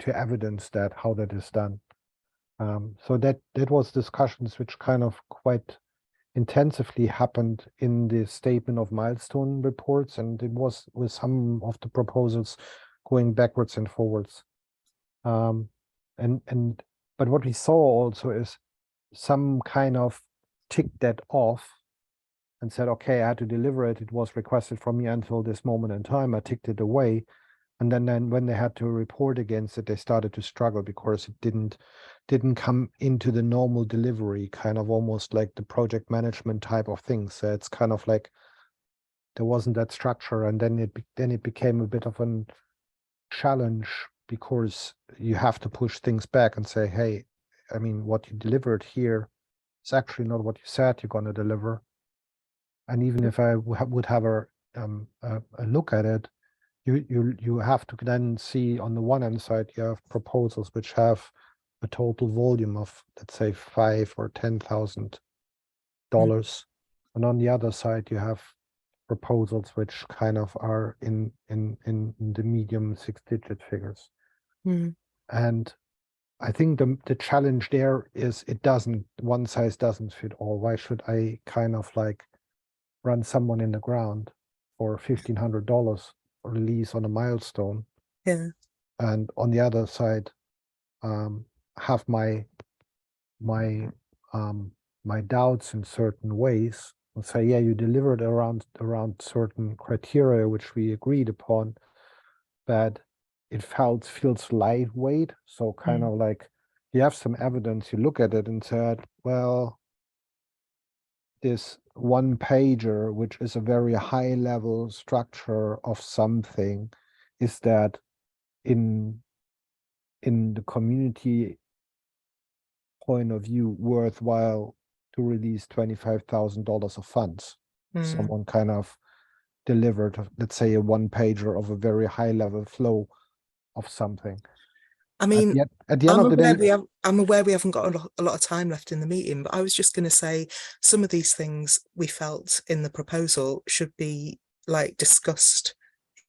evidence that how that is done. So that was discussions which kind of quite intensively happened in the statement of milestone reports, and it was with some of the proposals going backwards and forwards. But what we saw also is some kind of ticked that off and said, okay, I had to deliver it. It was requested from me until this moment in time. I ticked it away. And then when they had to report against it, they started to struggle because it didn't come into the normal delivery, kind of almost like the project management type of thing. So it's kind of like there wasn't that structure, and then it became a bit of a challenge, because you have to push things back and say, hey, I mean, what you delivered here is actually not what you said you're going to deliver. And even if I would have a look at it, you have to then see on the one hand side, you have proposals which have a total volume of, let's say, $5,000 or $10,000, and on the other side you have proposals which kind of are in the medium 6-digit figures. And I think the challenge there is one size doesn't fit all. Why should I kind of like run someone in the ground for $1,500 release on a milestone? Yeah. And on the other side, have my doubts in certain ways and say, yeah, you delivered around certain criteria which we agreed upon, but it feels lightweight. So kind of like you have some evidence, you look at it and said, well, this one pager, which is a very high level structure of something, is that in the community point of view worthwhile to release $25,000 of funds? Someone kind of delivered, let's say, a one pager of a very high level flow of something. I mean, at the end of the day, I'm aware we haven't got a lot of time left in the meeting, but I was just going to say some of these things we felt in the proposal should be like discussed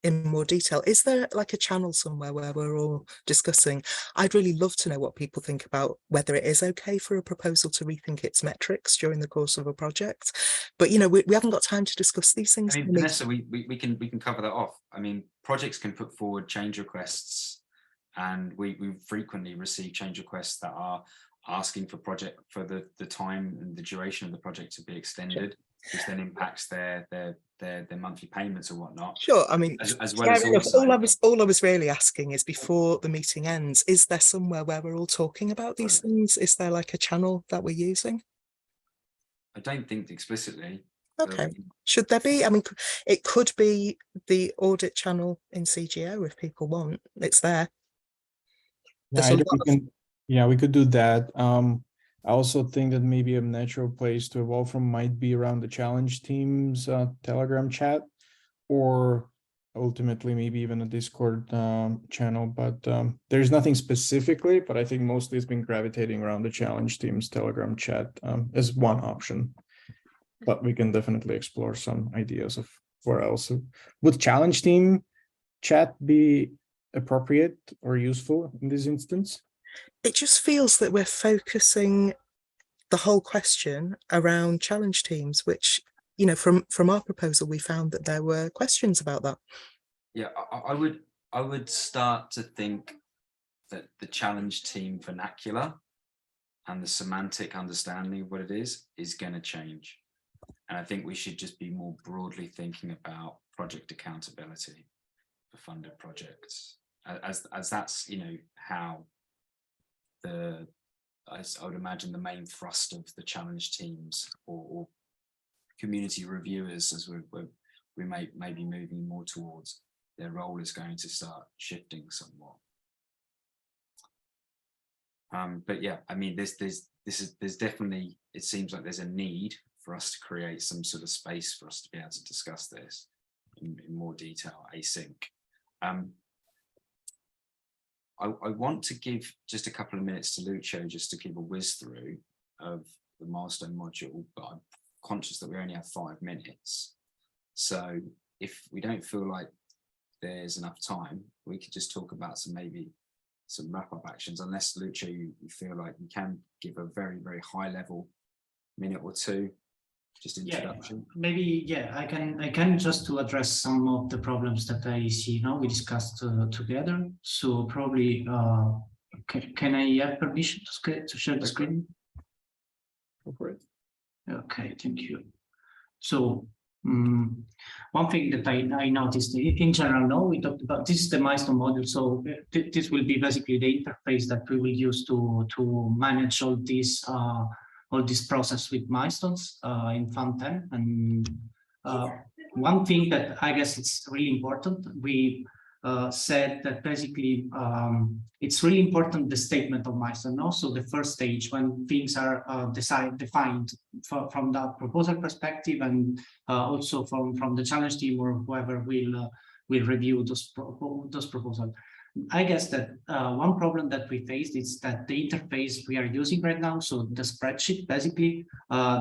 in more detail. Is there like a channel somewhere where we're all discussing? I'd really love to know what people think about whether it is okay for a proposal to rethink its metrics during the course of a project. But you know, we haven't got time to discuss these things. I mean, Vanessa, we can cover that off. I mean, projects can put forward change requests, and we frequently receive change requests that are asking for the time and the duration of the project to be extended, which then impacts their monthly payments or whatnot. Sure, I mean, as well as also, all I was really asking is, before the meeting ends, is there somewhere where we're all talking about these things? Is there like a channel that we're using? I don't think explicitly. Okay, should there be? I mean, it could be the audit channel in CGO if people want. It's there. Yeah, we could do that. I also think that maybe a natural place to evolve from might be around the challenge team's Telegram chat, or ultimately maybe even a Discord channel. But there's nothing specifically, but I think mostly it's been gravitating around the challenge team's Telegram chat as one option. But we can definitely explore some ideas of where else. Would challenge team chat be appropriate or useful in this instance? It just feels that we're focusing the whole question around challenge teams, which, you know, from our proposal, we found that there were questions about that. Yeah, I would start to think that the challenge team vernacular and the semantic understanding of what it is going to change. And I think we should just be more broadly thinking about project accountability for funded projects, as that's, you know, how I would imagine the main thrust of the challenge teams or community reviewers, as we may be moving more towards, their role is going to start shifting somewhat. But yeah, I mean, there's definitely, it seems like there's a need for us to create some sort of space for us to be able to discuss this in more detail, async. I want to give just a couple of minutes to Lucio just to give a whiz through of the milestone module, but I'm conscious that we only have 5 minutes. So if we don't feel like there's enough time, we could just talk about maybe some wrap-up actions, unless Lucio, you feel like you can give a very, very high level minute or two, just introduction. Yeah, maybe, yeah, I can just to address some of the problems that I see now we discussed together. So probably, can I have permission to share the screen? Go for it. Okay, thank you. So one thing that I noticed in general, now we talked about, this is the milestone module. So this will be basically the interface that we will use to manage all this process with milestones in Fund 10. And one thing that I guess it's really important, we said that basically it's really important, the statement of milestone. Also the first stage, when things are defined from the proposal perspective, and also from the challenge team or whoever will review those proposals. I guess that one problem that we faced is that the interface we are using right now, so the spreadsheet basically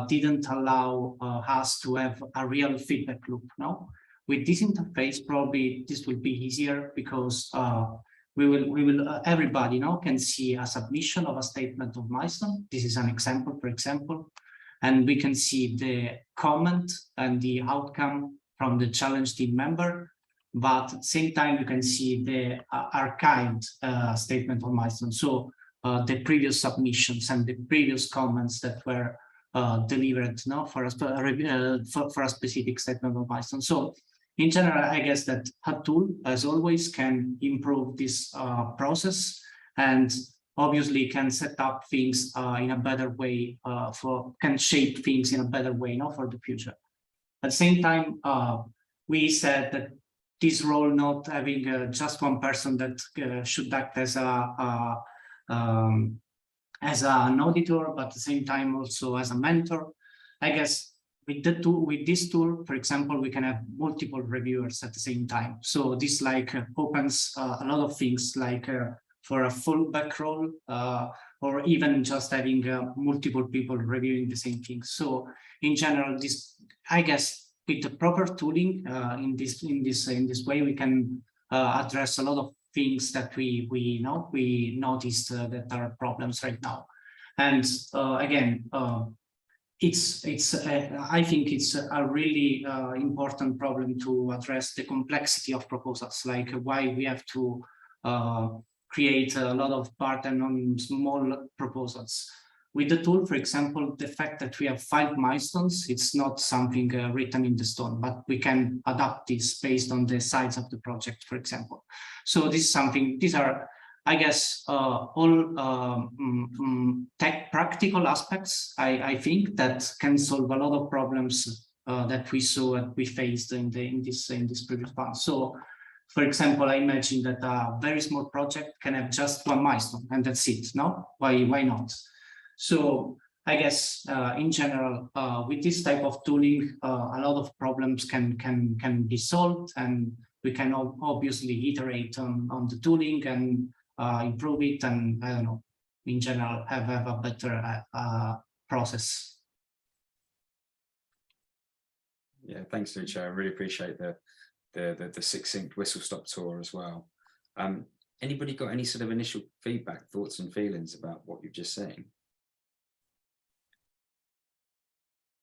didn't allow us to have a real feedback loop. Now, with this interface, probably this will be easier, because we will everybody now can see a submission of a statement of milestone. This is an example, for example, and we can see the comment and the outcome from the challenge team member. But at the same time, you can see the archived statement of milestone. So the previous submissions and the previous comments that were delivered now for a specific statement of milestone. So in general, I guess that a tool, as always, can improve this process, and obviously can set up things in a better way, can shape things in a better way now for the future. At the same time, we said that this role not having just one person that should act as an auditor, but at the same time also as a mentor. I guess with this tool, for example, we can have multiple reviewers at the same time. So this opens a lot of things, like for a fallback role, or even just having multiple people reviewing the same thing. So in general, this, I guess, with the proper tooling in this way, we can address a lot of things that we noticed that are problems right now. And again, I think it's a really important problem to address the complexity of proposals, like why we have to create a lot of burden on small proposals. With the tool, for example, the fact that we have 5 milestones, it's not something written in the stone, but we can adapt this based on the size of the project, for example. So this is something, these are, I guess, all tech practical aspects, I think, that can solve a lot of problems that we saw and we faced in this previous one. So, for example, I imagine that a very small project can have just 1 milestone and that's it. No, why not? So I guess in general, with this type of tooling, a lot of problems can be solved, and we can obviously iterate on the tooling and improve it, and I don't know, in general, have a better process. Yeah, thanks, Lucio. I really appreciate the succinct whistle-stop tour as well. Anybody got any sort of initial feedback, thoughts and feelings about what you've just seen?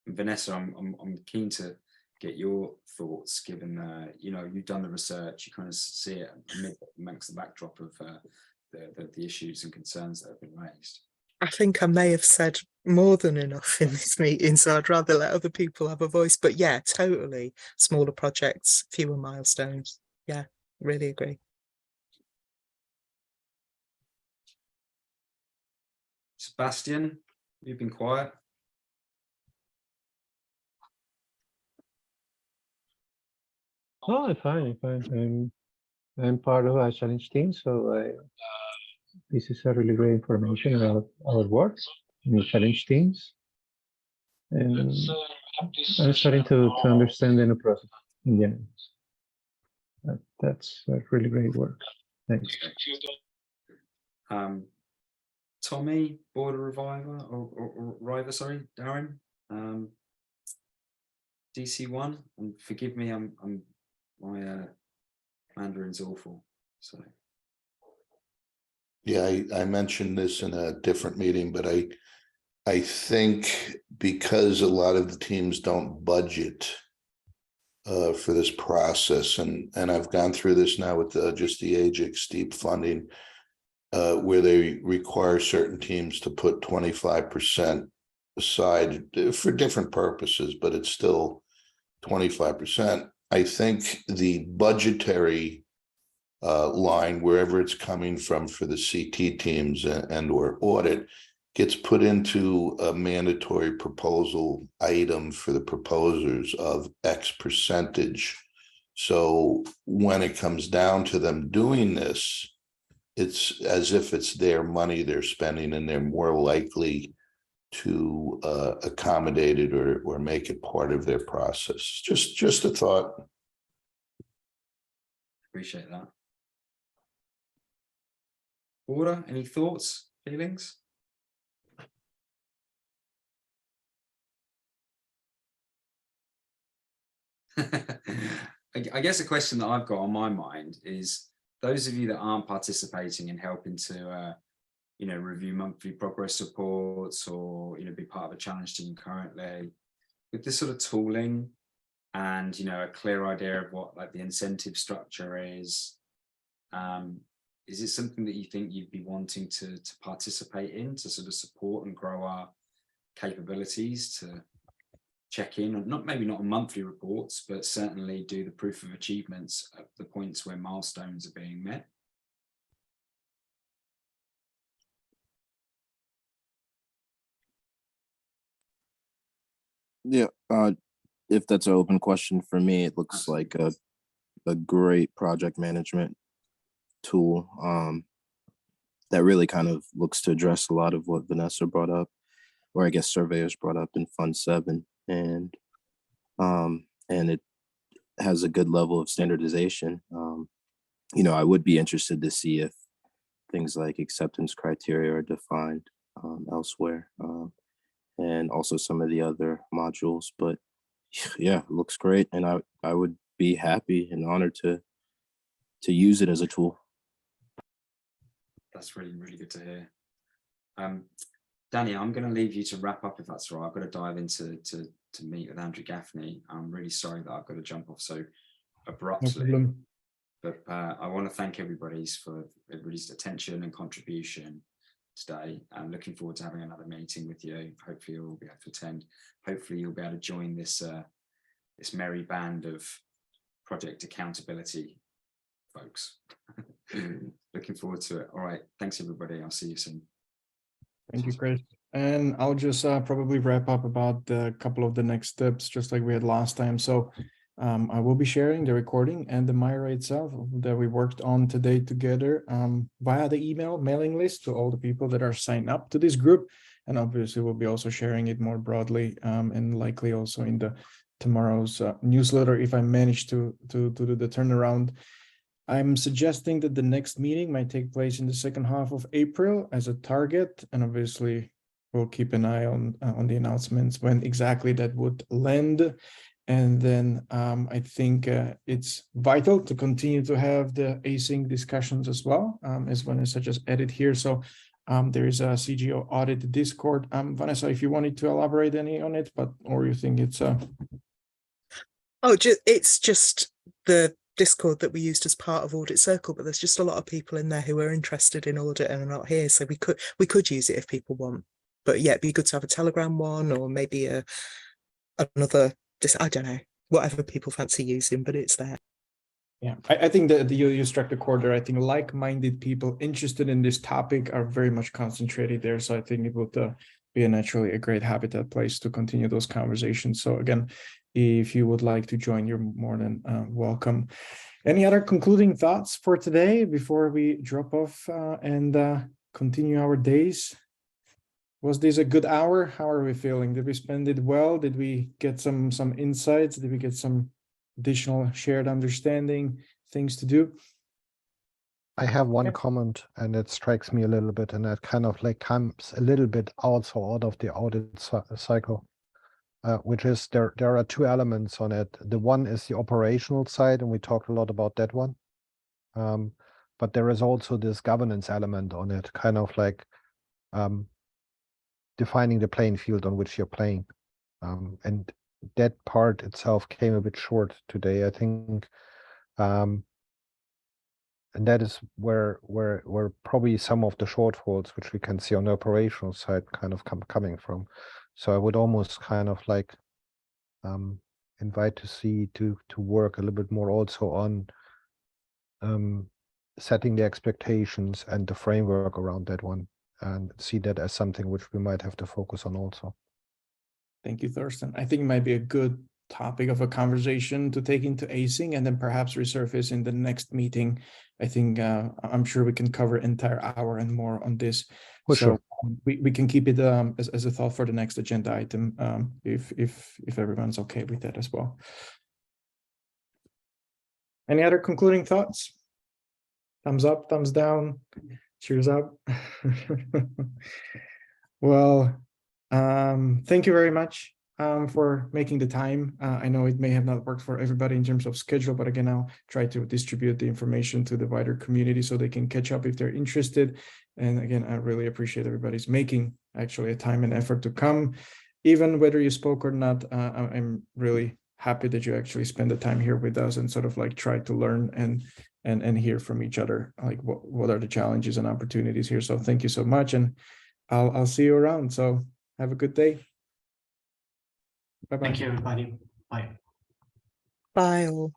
Vanessa, I'm keen to get your thoughts, given you know, you've done the research, you kind of see it amongst the backdrop of the issues and concerns that have been raised. I think I may have said more than enough in this meeting, so I'd rather let other people have a voice. But yeah, totally. Smaller projects, fewer milestones. Yeah, really agree. Sebastian, you've been quiet. Oh, I'm fine. I'm part of a challenge team, so this is a really great information about our work in the challenge teams, and I'm starting to understand the process in general. That's a really great work. Thanks. Tommy, Border Reviver or River, sorry, Darin, DC1, and forgive me, my Mandarin's awful, so. Yeah, I mentioned this in a different meeting, but I think because a lot of the teams don't budget for this process, and I've gone through this now with just the AGIC steep funding, where they require certain teams to put 25% aside for different purposes, but it's still 25%. I think the budgetary line, wherever it's coming from for the CT teams and or audit, gets put into a mandatory proposal item for the proposers of X percentage. So when it comes down to them doing this, it's as if it's their money they're spending, and they're more likely to accommodate it or make it part of their process. Just a thought. Appreciate that. Border, any thoughts, feelings? I guess a question that I've got on my mind is, those of you that aren't participating in helping to you know, review monthly progress reports, or you know, be part of a challenge team currently, with this sort of tooling and you know, a clear idea of what like the incentive structure is it something that you think you'd be wanting to participate in, to sort of support and grow our capabilities, to check in on, maybe not on monthly reports, but certainly do the proof of achievements at the points where milestones are being met? Yeah, if that's an open question for me, it looks like a great project management tool that really kind of looks to address a lot of what Vanessa brought up, or I guess surveyors brought up in Fund 7, and it has a good level of standardization. You know, I would be interested to see if things like acceptance criteria are defined elsewhere, and also some of the other modules. But yeah, it looks great, and I would be happy and honored to use it as a tool. That's really, really good to hear. Danny, I'm going to leave you to wrap up if that's all right. I've got to dive into to meet with Andrew Gaffney. I'm really sorry that I've got to jump off so abruptly. No problem. But I want to thank everybody for everybody's attention and contribution today. I'm looking forward to having another meeting with you. Hopefully you'll be able to attend. Hopefully you'll be able to join this this merry band of project accountability folks. Looking forward to it. All right. Thanks, everybody. I'll see you soon. Thank you, Chris. And I'll just probably wrap up about a couple of the next steps, just like we had last time. So I will be sharing the recording and the Myra itself that we worked on today together via the email mailing list to all the people that are signed up to this group. And obviously we'll be also sharing it more broadly and likely also in the tomorrow's newsletter if I manage to do the turnaround. I'm suggesting that the next meeting might take place in the second half of April as a target, and obviously we'll keep an eye on the announcements when exactly that would land. And then I think it's vital to continue to have the async discussions as well, as Vanessa just added here. So there is a CGO audit Discord. Vanessa, if you wanted to elaborate any on it, or you think it's Oh, it's just the Discord that we used as part of Audit Circle, but there's just a lot of people in there who are interested in audit and are not here, so we could use it if people want. But yeah, it'd be good to have a Telegram one, or maybe another. I don't know, whatever people fancy using, but it's there. Yeah, I think that you struck the chord there. I think like-minded people interested in this topic are very much concentrated there. So I think it would be naturally a great habitat place to continue those conversations. So again, if you would like to join, you're more than welcome. Any other concluding thoughts for today before we drop off and continue our days? Was this a good hour? How are we feeling? Did we spend it well? Did we get some insights? Did we get some additional shared understanding, things to do? I have one comment, and it strikes me a little bit, and that kind of like comes a little bit also out of the audit cycle, which is there are two elements on it. The one is the operational side, and we talked a lot about that one. But there is also this governance element on it, kind of like defining the playing field on which you're playing. And that part itself came a bit short today, I think. And that is where probably some of the shortfalls which we can see on the operational side kind of coming from. So I would almost kind of like invite to work a little bit more also on setting the expectations and the framework around that one, and see that as something which we might have to focus on also. Thank you, Thorsten. I think it might be a good topic of a conversation to take into async and then perhaps resurface in the next meeting. I think I'm sure we can cover entire hour and more on this. For so sure. We can keep it as a thought for the next agenda item if everyone's okay with that as well. Any other concluding thoughts? Thumbs up, thumbs down, cheers up. Well, thank you very much for making the time. I know it may have not worked for everybody in terms of schedule, but again, I'll try to distribute the information to the wider community so they can catch up if they're interested. And again, I really appreciate everybody's making actually a time and effort to come, even whether you spoke or not. I'm really happy that you actually spend the time here with us and sort of like try to learn and hear from each other, like what are the challenges and opportunities here. So thank you so much, and I'll see you around. So have a good day. Bye-bye. Thank you, everybody. Bye. Bye all.